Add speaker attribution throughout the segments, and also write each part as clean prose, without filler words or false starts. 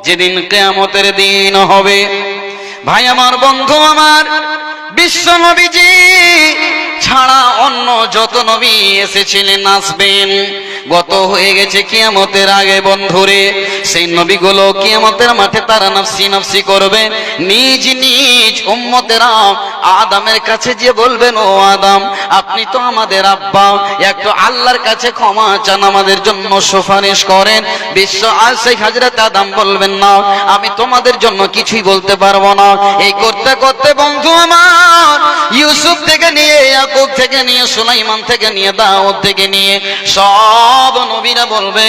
Speaker 1: যেদিন কিয়ামতের দিন হবে। ভাই আমার, বন্ধু আমার, বিশ্ব নবীজি ছাড়া অন্য যত নবী এসেছিলেন আসবেন, গত হয়ে গেছে কিয়ামতের আগে বন্ধুরে। সেই নবীগুলো কিয়ামতের মাঠে তারা নফসি নফসি করবে, নিজ নিজ উম্মতেরা আদমের কাছে যে বলবেন, ও আদম, আপনি তো আমাদের আব্বা, একটু আল্লাহর কাছে ক্ষমা চান, আমাদের জন্য সুপারিশ করেন। বিশ্ব সেই হযরত আদম বলবেন, না, আমি তোমাদের জন্য কিছুই বলতে পারবো না। এই করতে করতে বন্ধু আমার, ইউসুফ থেকে নিয়ে, ইয়াকুব থেকে নিয়ে, সুলাইমান থেকে নিয়ে, দাউদ থেকে নিয়ে সব নবীরা বলবে,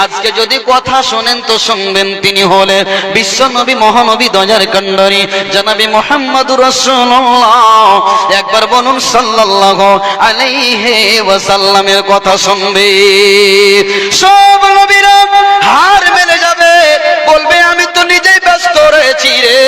Speaker 1: আজকে যদি কথা শোনেন তো শুনবেন তিনি হলেন বিশ্ব নবী, মহানবী, দয়ার কান্ডারি জনাবে মুহাম্মদুর রাসূলুল্লাহ। একবার বলুন সাল্লাল্লাহু আলাইহি ওয়াসাল্লামের কথা শুনবে। সব নবীরা হার মেনে যাবে, বলবে, আমি তো নিজেই ব্যস্ত রয়েছি রে,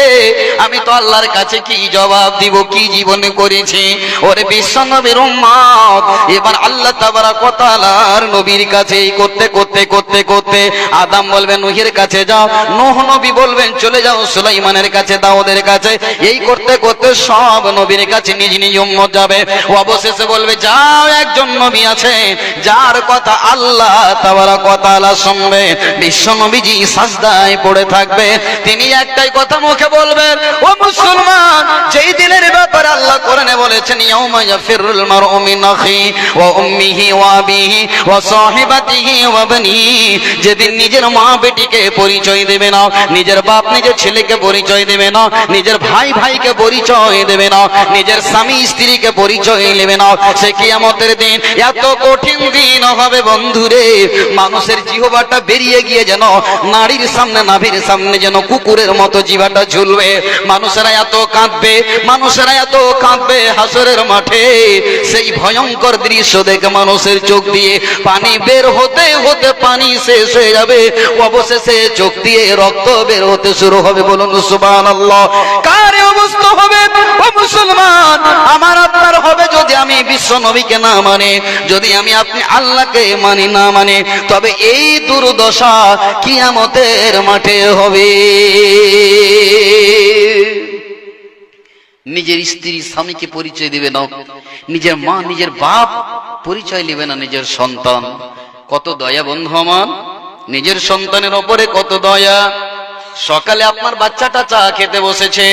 Speaker 1: আমি তো আল্লাহর কাছে কি জবাব দিব, কি জীবনে করেছি। ওরে বিশ্ব নবীর উম্মত, এবার আল্লাহ তাবারক ওয়া তাআলার নবীর কাছে করতে করতে করতে করতে আদম বলবেন নূহের কাছে যাও, নূহ নবী বলবেন চলে যাও সুলাইমানের কাছে, দাউদের কাছে। এই করতে করতে সব নবীর কাছে নিজ নিজ উম্মত যাবে। অবশেষে বলবে, যাও, একজন নবী আছে যার কথা আল্লাহ তাবারক ওয়া তাআলা শুনবে। বিশ্ব নবীজি সাজদায় পড়ে থাকবে, তিনি একটাই কথা মুখে বলবেন, ও মুসলমান, যেই দিনের ব্যাপারে আল্লাহ কোরআনে বলেছেন, ইয়াউমা ইয়াফিরুল মারউ মিন আখি ওয়া উম্মিহি ওয়া আবিহি ওয়া সাহিবাতিহি ওয়া বানিহি, যেদিন নিজের মা বেটিকে পরিচয় দেবে না, নিজের বাপ নিজের ছেলেকে পরিচয় দেবে না, নিজের ভাই ভাইকে পরিচয় দেবে না, নিজের স্বামী স্ত্রীকে পরিচয় নেবে না, সে কিয়ামতের দিন এত কঠিন দিন হবে বন্ধুরে, মানুষের জিহ্বাটা বেরিয়ে গিয়ে যেন নারীর সামনে, নাভির সামনে যেন কুকুরের মতো জিহ্বাটা ঝুলবে। মানুষেরা এত কাঁদবে, মানুষেরা এত কাঁদবে হাসরের মাঠে। সেই ভয়ঙ্কর দৃশ্য দেখে মানুষের চোখ দিয়ে পানি বের হতে হতে পানি শেষ হয়ে যাবে, অবশেষে চোখ দিয়ে রক্ত বের হতে শুরু হবে। বলুন সুবহানাল্লাহ। কার অবস্থা হবে ও মুসলমান? আমার আপনার হবে যদি আমি বিশ্ব নবীকে না মানে, যদি আমি আপনি আল্লাহকে মানি না মানে, তবে এই দুর্দশা কিয়ামতের মাঠে হবে। নিজের স্ত্রী স্বামীকে পরিচয় দিবে না, নিজের মা নিজের বাপ পরিচয় নেবে না, নিজের সন্তান। কত দয়া বন্ধু আমার, নিজের সন্তানের ওপরে কত দয়া। সকালে আপনার বাচ্চাটা চা খেতে বসেছে,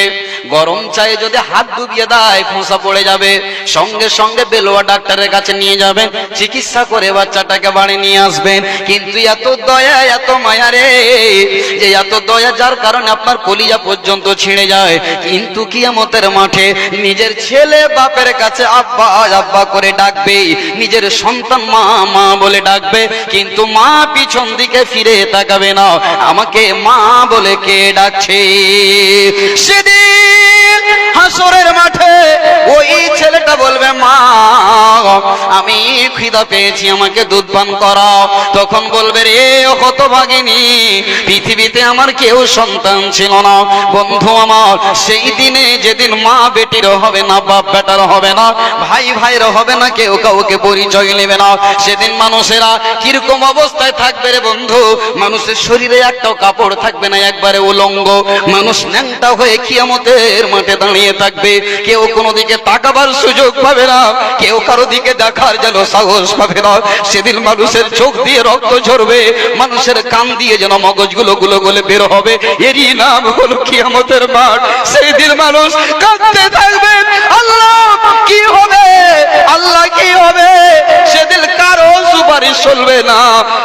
Speaker 1: গরম চায়ে যদি হাত ডুবিয়ে দেয় ফোঁসা পড়ে যাবে, সঙ্গে সঙ্গে বেলোয়া ডাক্তারের কাছে নিয়ে যাবেন, চিকিৎসা করে বাচ্চাটাকে বাড়ি নিয়ে আসবেন। কিন্তু এত দয়া, এত মায়া রে, যে এত দয়া যার কারণে আপনার কলিজা পর্যন্ত ছিঁড়ে যায়। কিন্তু কিয়ামতের মাঠে নিজের ছেলে বাপের কাছে আব্বা আব্বা করে ডাকবে, নিজের সন্তান মা মা বলে ডাকবে, কিন্তু মা পিছন দিকে ফিরে তাকাবে না, আমাকে মা বলে কে ডাকছে। সেদিন হাসরের মাঠে ওই ছেলেটা বলবে, মা, আমি খিদা পেয়েছি, আমাকে দুধ পান করাও। তখন বলবে, রে হতভাগিনী, পৃথিবীতে আমার কেউ সন্তান ছিল না। বন্ধু আমার, সেই দিনে যেদিন মা বেটির হবে না, বাপ বেটার হবে না, ভাই ভাইয়ের হবে না, কেউ কাউকে পরিচয় নেবে না, সেদিন মানুষেরা কিরকম অবস্থায় থাকবে রে বন্ধু? মানুষের শরীরে একটাও কাপড় থাকবে না, একবারে উলঙ্গ। মানুষ ন্যাংটা হয়ে কিয়ামতের মাঠে দাঁড়িয়ে থাকবে, কেউ কোনো দিকে তাকাবার সুযোগ পাবে না, কেউ কারো দিকে দেখার যেন সাহস পাবে না। সেদিন মানুষের চোখ দিয়ে রক্ত ঝরবে, মানুষের কান দিয়ে যেন মগজগুলো গুলো গলে বের হবে, এরই নাম হলো কিয়ামতের মাঠ। সেই দিন মানুষ কাঁদতে থাকবে, আল্লাহ কি হবে, আল্লাহ কি হবে? সেদিন কারো সুপারিশ চলবে না,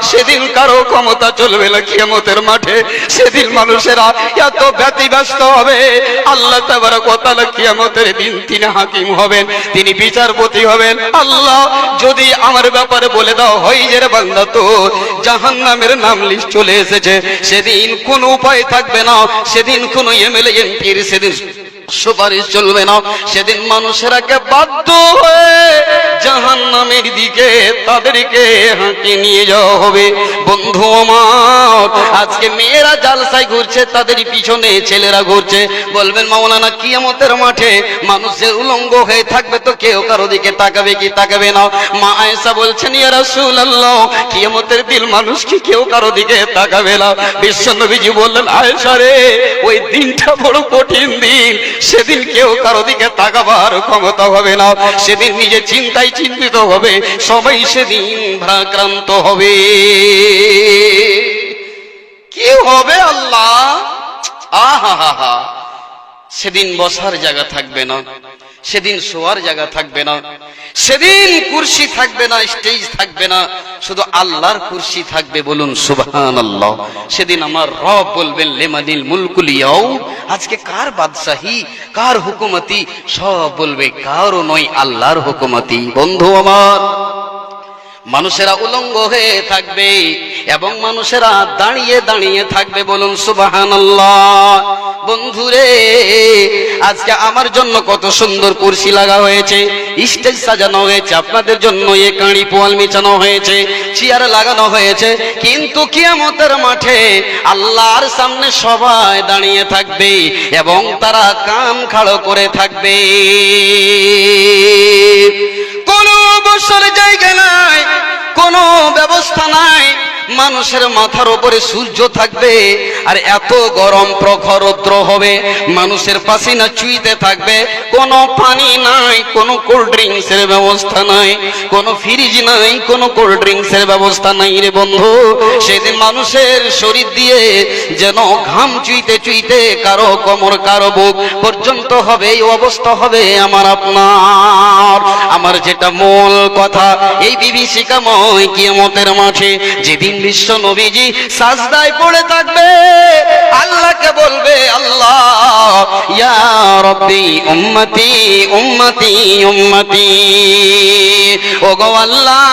Speaker 1: সেদিন কারো ক্ষমতা চলবে না কিয়ামতের মাঠে। সেদিন মানুষেরা এত ব্যতিব্যস্ত হবে, আল্লাহ তাবারক ওয়া তাআলা কিয়ামতের দিন তিনি হাকিম হবেন, তিনি বিচারপতি হবেন। আল্লাহ যদি আমার ব্যাপারে বলে দাও হয় যে রে বান্দা, তো জাহান্নামের নাম লিস্ট চলে এসেছে, সেদিন কোনো উপায় থাকবে না, সেদিন কোনো এমএলএ এমপির সেদিন সুপারিশ চলবে না। সেদিন মানুষেরাকে বাধ্য হয়ে জাহান্নামের দিকে তাদেরকে হাঁকে নিয়ে যাওয়া হবে। বন্ধু আমার, আজকে মেয়েরা জালসায় ঘুরছে, তাদের পিছনে ছেলেরা ঘুরছে। বলবেন মাওলানা, কিয়ামতের মাঠে মানুষের উলঙ্গ হয়ে থাকবে তো কেউ কারো দিকে তাকাবে কি তাকাবে না? মা আয়েশা বলছেন, ইয়া রাসূলুল্লাহ, কিয়ামতের দিন মানুষ কি কেউ কারো দিকে তাকাবে না? বিশ্বনবীজি বললেন, আয়েশা রে, ওই দিনটা বড় কঠিন দিন, সেদিন কেউ কারো দিকে তাকাবার ক্ষমতা হবে না। সেদিন নিজে চিন্তায় চিন্তিত হবে, সবাই সেদিন ভারাক্রান্ত হবে। কি হবে আল্লাহ? আহা, সেদিন বসার জায়গা থাকবে না, সেদিন শোয়ার জায়গা থাকবে না, সেদিন কুরসি থাকবে না, স্টেজ থাকবে না, শুধু আল্লাহর কুরসি থাকবে। বলুন সুবহানাল্লাহ। সেদিন আমার রব বলবেন, লিমানিল মুলকুল ইয়াউম, আজকে কার বাদশাহী, কার হুকুমতি? সব বলবে কারও নয়, আল্লাহর হুকুমতি। বন্ধু আমার, মানুষেরা উলঙ্গ হয়ে থাকবে এবং মানুষেরা দাঁড়িয়ে দাঁড়িয়ে থাকবে। বলুন সুবহানাল্লাহ। বন্ধুরে, আজকে আমার জন্য কত সুন্দর কুরসি লাগা হয়েছে, স্টেজ সাজানো হয়েছে, আপনাদের জন্য এ কাঁড়ি পোয়াল মিছানো হয়েছে, চেয়ার লাগানো হয়েছে, কিন্তু কিয়ামতের মাঠে আল্লাহর সামনে সবাই দাঁড়িয়ে থাকবে এবং তারা কান খাড়ো করে থাকবে। কোনো বসার জায়গা নাই, কোনো ব্যবস্থা নাই। মানুষের মাথার উপরে সূর্য থাকবে আর এত গরম প্রখর রৌদ্র হবে, মানুষের পাসিনা চুইতে থাকবে। কোনো পানি নাই, কোনো কোল্ড ড্রিঙ্কস এর ব্যবস্থা নাই, কোনো ফ্রিজ নাই, কোনো কোল্ড ড্রিঙ্কস এর ব্যবস্থা নাই রে বন্ধু। সেদিন মানুষের শরীর দিয়ে যেন ঘাম চুইতে চুইতে কারো কোমর কারো বুক পর্যন্ত হবে, এই অবস্থা হবে আমার আপনার। আমার যেটা মূল কথা, এই বিভীষিকাময় কিয়ামতের মাঠে যেদিন বিশ্ব নবীজি সাজদায় পড়ে থাকবে, আল্লাহকে বলবে, আল্লাহ ইয়া রাব্বি উম্মতি উম্মতি উম্মতি, ওগো আল্লাহ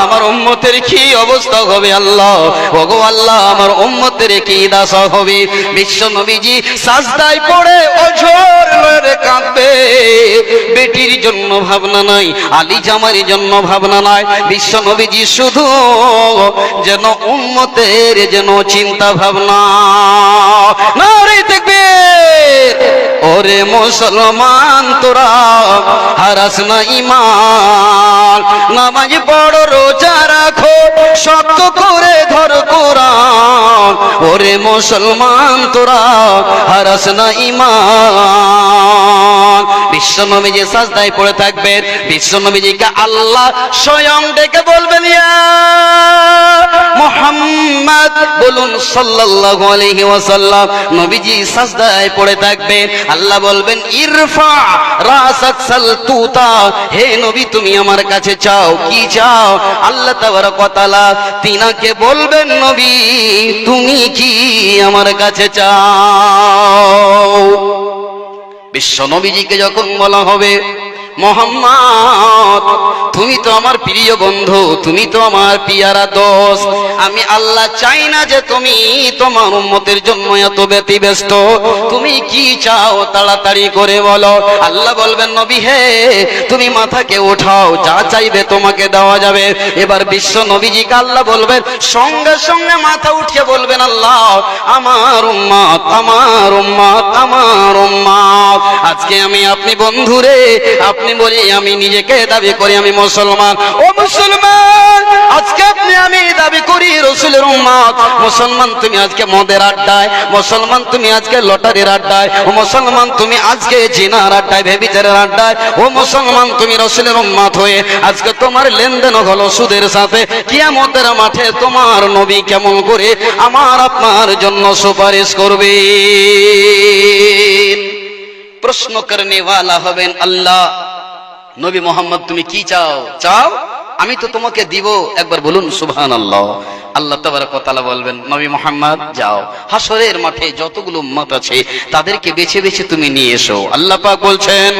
Speaker 1: আমার উম্মতের কি অবস্থা হবে? আল্লাহ ওগো আল্লাহ আমার উম্মতের কি দশা হবে? বিশ্ব নবীজি সাজদায় পড়ে অঝোর নয়নে কাঁদবে। বেটির জন্য ভাবনা নাই, আলী জামারির জন্য ভাবনা নাই, বিশ্ব নবীজি শুধু যেন উম্মতের যেন চিন্তা ভাবনা। নারে তাকবীর! ওরে মুসলমান তোরা হারাস না ঈমান, নামাজ পড়ো রোজা রাখো শক্ত করে ধর কোরআন। ওরে মুসলমান তোরা হারাস না ঈমান। বিশ্বনবীজি সাজদায় পড়ে থাকবেন, বিশ্বনবীজিকে আল্লাহ স্বয়ং ডেকে বলবেন, ইয়া মুহাম্মদ, বলুন সাল্লাল্লাহু আলাইহি ওয়াসাল্লাম। নবীজি সাজদায় পড়ে থাকবেন, আল্লাহ বলবেন, ইরফা রাসাক সাল তুতা, হে নবী তুমি আমার কাছে চাও, কি চাও? আল্লাহ তাবারক ওয়া তাআলা তিনাকে বলবেন, নবী তুমি কি আমার কাছে চাও? বিশ্ব নবীজিকে যখন বলা হবে, মোহাম্মদ তুমি তো আমার প্রিয় বন্ধু, তুমি তো আমার পিয়ারা দোস্ত, আমি আল্লাহ চাই না যে তুমি তোমার উম্মতের জন্য এত ব্যতিব্যস্ত, তুমি কি চাও তাড়াতাড়ি করে বলো। আল্লাহ বলবেন, নবী হে তুমি মাথাকে ওঠাও, যা চাইবে তোমাকে দেওয়া যাবে। এবার বিশ্ব নবীজিকে আল্লাহ বলবেন, সঙ্গে সঙ্গে মাথা উঠিয়ে বলবেন, আল্লাহ আমার উম্মত আমার উম্মত আমার উম্মত। আজকে আমি আপনি বন্ধুরে, আপনি বলি আমি নিজেকে দাবি করি আমি মুসলমান। ও মুসলমান, আজকে আপনি আমি দাবি করি রাসূলের উম্মত। মুসলমান তুমি আজকে মদের আড্ডায়, মুসলমান তুমি আজকে লটারির আড্ডায়, ও মুসলমান তুমি আজকে জিনার আড্ডায়, ব্যভিচারের আড্ডায়, ও মুসলমান তুমি রাসূলের উম্মত হয়ে আজকে তোমার লেনদেন হলো সুদের সাথে। কিয়ামতের মাঠে তোমার নবী কেমন করে আমার আপনার জন্য সুপারিশ করবে? প্রশ্ন করনে ওয়ালা হবেন আল্লাহ। নবী মোহাম্মদ তুমি কি চাও? চাও আমি তো তোমাকে দিব। একবার বলুন সুবহানাল্লাহ। আল্লাহ তাবারক ওয়া তাআলা বলবেন, নবী মুহাম্মদ যাও, হাসরের মাঠে যতগুলো উম্মত আছে তাদেরকে বেছে বেছে তুমি নিয়ে এসো। আল্লাহ পাক বলছেন,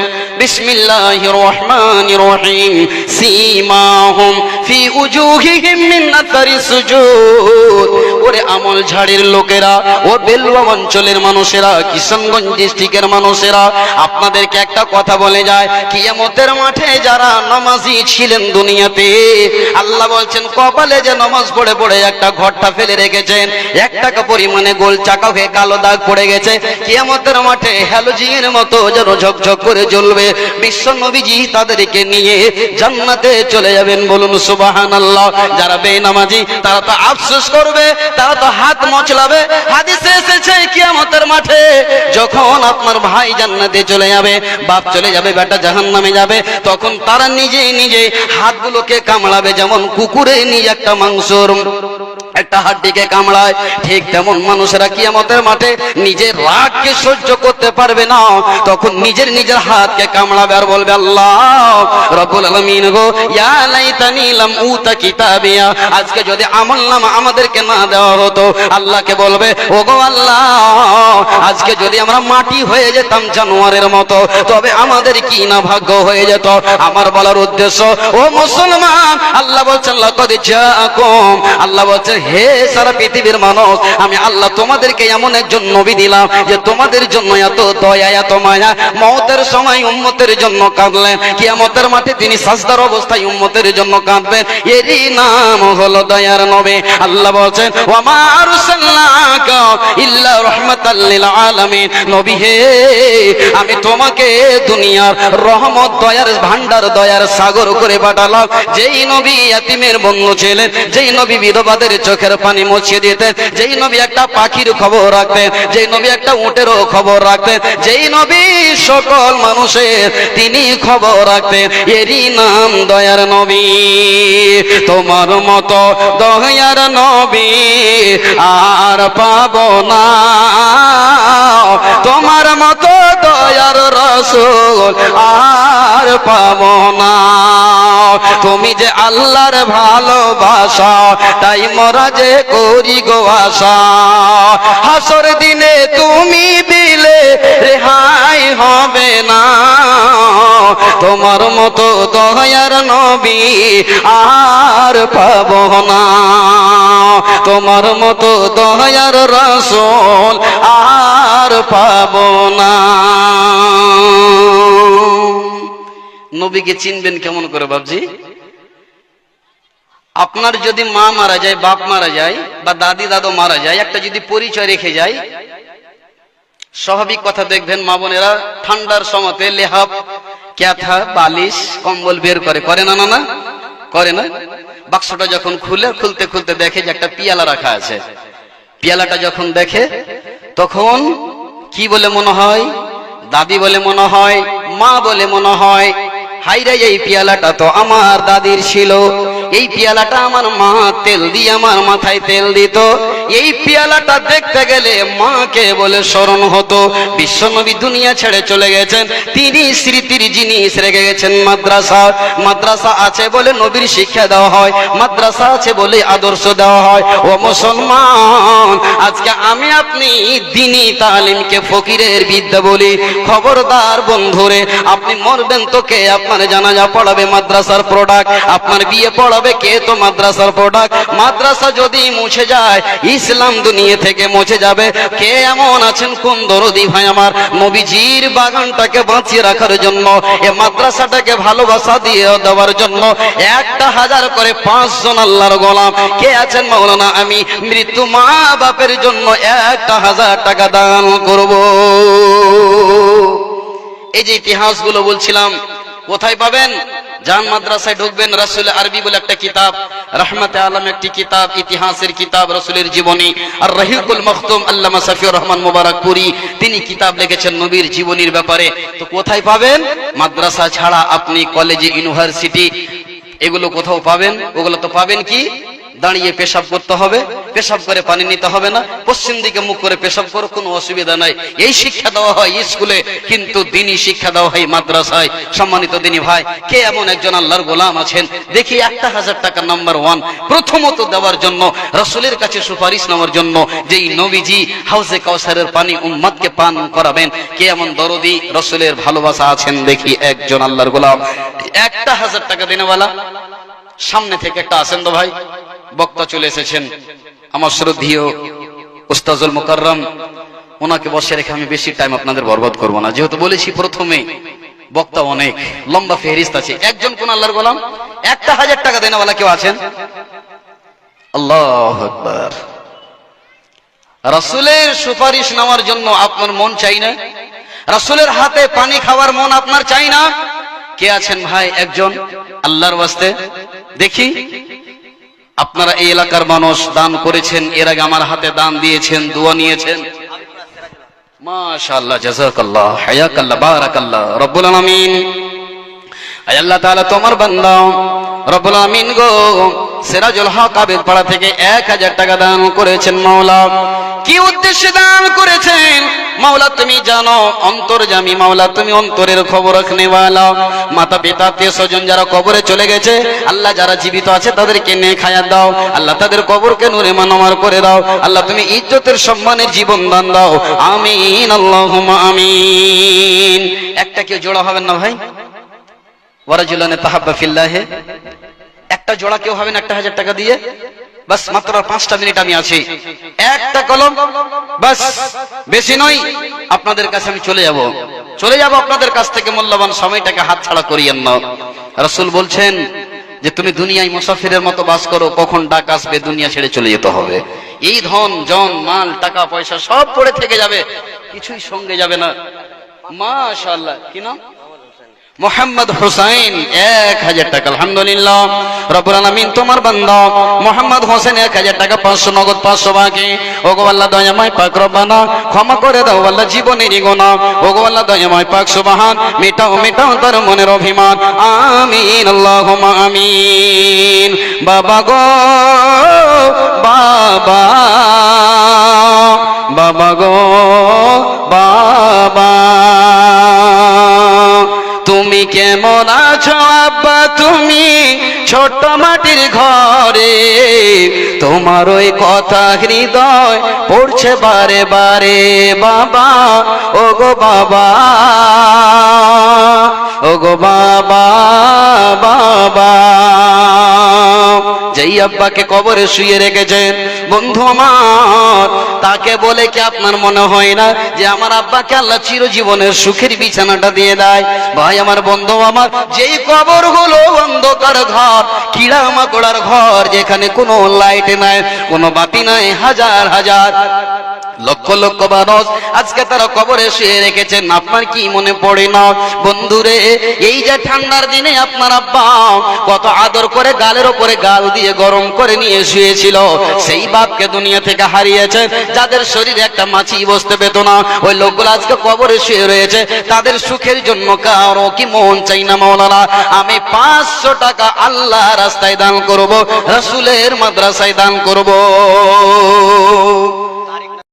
Speaker 1: বিসমিল্লাহির রহমানির রহিম, সীমাহুম ফি উজুহিহিম মিন আথারি সুজুদ। ওরে আমল ঝাড়ের লোকেরা, ও বেলুয়া অঞ্চলের মানুষেরা, কিশনগঞ্জ ডিস্ট্রিক্টের মানুষেরা, আপনাদেরকে একটা কথা বলে যায়, কিয়ামতের মাঠে যারা নামাজি ছিলেন দুনিয়াতে, আল্লাহ বলছেন কপালে যে নামাজ পড়ে পড়ে একটা ঘরটা ফেলে রেখেছেন, 1 টাকা পরিমাণে গোল চাকা হয়ে কালো দাগ পড়ে গেছে, কিয়ামতের মাঠে হ্যালোজিনের মতো যেন ঝকঝক করে জ্বলবে। বিশ্ব নবীজি তাদেরকে নিয়ে জান্নাতে চলে যাবেন, বলুন সুবহানাল্লাহ। যারা বেনামাজি তারা তো আফসোস করবে, তারা তো হাত মোচলাবে। হাদিসে এসেছে কিয়ামতের মাঠে যখন আপনার ভাই জান্নাতে চলে যাবে, বাপ চলে যাবে, বেটা জাহান্নামে যাবে, তখন তারা নিজে নিজে হাতগুলোকে কামড়াবে, যেমন কুকুরে নিজে একটা মাংসর একটা হাড্ডিকে কামড়ায়, ঠিক তেমন মানুষেরা কিয়ামতের মাঠে নিজের রাগকে সহ্য করতে পারবে না, তখন নিজের হাতকে কামড়াবে আর বলবে, আল্লাহ রব্বুল আলামিন গো, ইয়া লাইতানি লাম উতা কিতাবিয়া, আজকে যদি আমলনামা আমাদেরকে না দেওয়া হতো। আল্লাহকে বলবে, ওগো আল্লাহ, আজকে যদি আমরা মাটি হয়ে যেতাম জানোয়ারের মতো, তবে আমাদের কি না ভাগ্য হয়ে যেত। আমার বলার উদ্দেশ্য, ও মুসলমান, আল্লাহ বলছেন লাকাদ জাআকুম, আল্লাহ বলছেন হে সারা পৃথিবীর মানুষ, আমি আল্লাহ তোমাদেরকে এমন একজন নবী দিলাম যে তোমাদের জন্য এত দয়া এত মায়া। মওতের সময় উম্মতের জন্য কাঁদলেন, কিয়ামতের মাঠে তিনি সাজদার অবস্থায় উম্মতের জন্য কাঁদবেন, এরই নাম হলো দয়ার নবী। আল্লাহ বলছেন, ওয়া মা আরসালনাকা ইল্লা রাহমাতাল লিল আলামিন, নবী হে, আমি তোমাকে দুনিয়ার রহমত, দয়ার ভান্ডার, দয়ার সাগর করে পাঠালাম। যেই নবী ইয়াতিমের বন্ধু ছিলেন, যেই নবী বিধবাদের চোখের পানি মুছিয়ে দিতেন, যেই নবী একটা পাখির খবর রাখতেন, যেই নবী একটা উটেরও খবর রাখতেন, যেই নবী সকল মানুষের তিনি খবর রাখতেন, এরই নাম দয়ার নবী। তোমার মতো দয়ার নবী আর পাবো না, তোমার মতো দয়ার রাসূল আর পাবো না। তুমি যে আল্লাহর ভালোবাসা, তাই মোরা যে করি গো আশা, হাসর দিনে তুমি দিলে রেহাই হবে না। তোমার মতো দয়ার নবী আর পাবো না, তোমার মতো দয়ার রাসূল আর পাবো না। নবীকে চিনবেন কেমন করে বাবজি? আপনার যদি মা মারা যায়, বাপ মারা যায়, বা দাদি দাদু মারা যায়, একটা যদি পরিচয় রেখে যায়, স্বাভাবিক কথা দেখবেন মা বোনেরা ঠান্ডার সময়তে লেহাপ, ক্যাথা, বালিশ, কম্বল বের করে না? না করে না? বাক্সটা যখন খুলতে খুলতে দেখে যে একটা পিয়ালা রাখা আছে, পিয়ালাটা যখন দেখে তখন কি বলে মনে হয়? দাদি বলে মনে হয়, মা বলে মনে হয়, হাইরে এই পিয়ালাটা তো আমার দাদির ছিল, এই পিয়ালাটা আমার মা তেল দিয়ে আমার মাথায় তেল দিত, এই পিয়ালাটা দেখতে গেলে মাকে বলে স্মরণ হতো। বিশ্বনবী দুনিয়া ছেড়ে চলে গেছেন, তিনি স্মৃতির জিনিস রেখে গেছেন মাদ্রাসা। মাদ্রাসা আছে বলে নবীর শিক্ষা দেওয়া হয়, মাদ্রাসা আছে বলে আদর্শ দেওয়া হয়। ও মুসলমান, আজকে আমি আপনি দ্বীনি তালিমকে ফকিরের বিদ্যা বলি। খবরদার বন্ধুরে, আপনি মরবেন তো কে আপনার জানাজা পড়াবে? মাদ্রাসার প্রোডাক্ট। আপনার বিয়ে পড়াবে কে? তো মাদ্রাসার প্রোডাক্ট। মাদ্রাসা যদি মুছে যায়, ইসলাম দুনিয়া থেকে মুছে যাবে। কে এমন আছেন, কোন দরদি ভাই আমার, নবীজির বাগানটাকে বাঁচিয়ে রাখার জন্য, এ মাদ্রাসাটাকে ভালোবাসা দিয়ে দেওয়ার জন্য 1,000 করে 5 জন আল্লাহর গোলাম কে আছেন? মাওলানা, আমি মৃত্যু মা বাপের জন্য 1,000 টাকা দান করব। এই যে ইতিহাসগুলো বলছিলাম, কোথায় পাবেন? জান মাদ্রাসায় ঢুকবেন, রাসূল আরবি বলে একটা কিতাব, রহমতে আলম একটি কিতাব, ইতিহাসের কিতাব, রাসূলের জীবনী, আর রহিকুল মখতুম আল্লামা সাফিউর রহমান মুবারকপুরি তিনি কিতাব লিখেছেন নবীর জীবনীর ব্যাপারে। তো কোথায় পাবেন? মাদ্রাসা ছাড়া আপনি কলেজে, ইউনিভার্সিটি এগুলো কোথাও পাবেন? ওগুলো তো পাবেন কি দাঁড়িয়ে পেশাব করতে হবে, পেশাব করে পানি নিতে হবে না, পশ্চিম দিকে মুখ করে পেশাব করো, কোনো অসুবিধা নাই। এই শিক্ষা দেওয়া হয় স্কুলে, কিন্তু দিনী শিক্ষা দেওয়া হয় মাদ্রাসায়। সম্মানিত দিনী ভাই, কে এমন একজন আল্লাহর গোলাম আছেন দেখি 1000 টাকা নাম্বার 1 প্রথমত দেওয়ার জন্য, রাসূলের কাছে সুপারিশ নেওয়ার জন্য, যেই নবীজি হাউজে কাউসারের পানি উম্মতকে পান করাবেন, কে এমন দরদি রাসূলের ভালোবাসা আছেন দেখি একজন আল্লাহর গোলাম। 1000 টাকা দেনেওয়ালা সামনে থেকে একটা আসেন তো ভাই, বক্তা চলে এসেছেন আমার শ্রদ্ধেয় উস্তাজুল মুকাররম, ওনাকে বসে রেখে আমি বেশি টাইম আপনাদের বরবাদ করব না, যেহেতু বলেছি প্রথমে বক্তা অনেক লম্বা ফেহরিস্ত আছে। একজন কোন আল্লাহর গোলাম 1000 টাকা দেনেওয়ালা কেউ আছেন? আল্লাহু আকবার। রাসূলের সুপারিশ নেওয়ার জন্য আপনার মন চাই না? রাসূলের হাতে পানি খাওয়ার মন আপনার চাই না? কে আছেন ভাই একজন আল্লাহর ওয়াস্তে দেখি? আপনারা এই এলাকার মানুষ দান করেছেন, এর আগে আমার হাতে দান দিয়েছেন, দোয়া নিয়েছেন, মাশাআল্লাহ, জাযাকাল্লাহ, হায়াকাল্লাহ, বারাকাল্লাহ। রব্বুল আলামিন, আয় আল্লাহ তাআলা তোমার বান্দা রব্বুল আমিন গো, সিরাজুল হক আবেদ পাড়া থেকে 1000 টাকা দান করেছেন। মাওলা কি উদ্দেশ্যে দান করেছেন মাওলা তুমি জানো, অন্তর্যামী মাওলা, তুমি অন্তরের খবর রাখনেওয়ালা। মাতা পিতা আত্মীয় স্বজন যারা কবরে চলে গেছে আল্লাহ, যারা জীবিত আছে তাদেরকে নেক হায়াত দাও আল্লাহ, তাদের কবরকে নূরে মানমার করে দাও আল্লাহ, তুমি ইজ্জতের সম্মানের জীবন দান দাও, আমিন আল্লাহুম্মা আমিন। একটা কেউ জোড়া হবেন না ভাই? ওয়ারাজুলানে তাহাব্বা ফিল্লাহে, একটা জোড়া কেউ হবেন 1000 টাকা দিয়ে? বাস মাত্র 5টা মিনিট আমি আছি, একটা কলম বাস, বেশি নয়। আপনাদের কাছে আমি চলে যাব আপনাদের কাছ থেকে, মূল্যবান সময়টাকে হাত ছাড়া করিয়েন না। রাসূল বলছেন যে তুমি দুনিয়ায় মুসাফিরের মতো বাস করো, কখন ডাক আসবে দুনিয়া ছেড়ে চলে যেতে হবে। এই ধন জন মাল টাকা পয়সা সব পড়ে থেকে যাবে, কিছুই সঙ্গে যাবে না। মাশাআল্লাহ, কি নাম? মোহাম্মদ হোসেন 1000 টাকা। আলহামদুলিল্লাহ রব্বুল আলামিন তোমার বান্দা মোহাম্মদ হোসেন 1000 টাকা, 500 নগদ 500 বাকি। ওগো আল্লাহ দয়াময় পাক রব্বানা ক্ষমা করে দাও আল্লাহ জীবনের গুনাহ, ওগো আল্লাহ দয়াময় পাক সুবহান মিটাও তার মনের অভিমান, আমিন আল্লাহুম্মা আমিন। বাবা গো বাবা, বাবা গো বাবা, তুমি কেমন আছো আব্বা? তুমি ছোট মাটির ঘরে, তোমার ওই কথা হৃদয় পড়ছে বারে বারে। বাবা ও গো বাবা, ও গো বাবা, বাবা। যেই আব্বাকে কবরে শুয়ে রেখেছেন বন্ধু আমার, তাকে বলে কি আপনার মনে হয় না যে আমার আব্বাকে আল্লাহ চিরজীবনের সুখের বিছানাটা দিয়ে দেয়? ভাই আমার, বন্ধু আমার, যেই কবর হলো অন্ধকার ঘর, কিড়া মাকড়ার ঘর, যেখানে কোনো লাইট নাই, কোনো বাতি নাই, হাজার হাজার লক্ষ লক্ষ মানুষ আজকে তারা কবরে শুয়ে রেখেছেন। আপনার কি মনে পড়ে না বন্ধুরে, এই যে ঠান্ডার দিনে আপনার আব্বা কত আদর করে গালের ওপরে গাল দিয়ে গরম করে নিয়ে শুয়েছিল, সেই বাপকে দুনিয়া থেকে হারিয়েছে, যাদের শরীরে একটা মাছি বসতে পেত না, ওই লোকগুলো আজকে কবরে শুয়ে রয়েছে। তাদের সুখের জন্য কারো কি মন চাই না? মাওলানা আমি 500 টাকা আল্লাহ রাস্তায় দান করব, রাসূলের মাদ্রাসায় দান করব।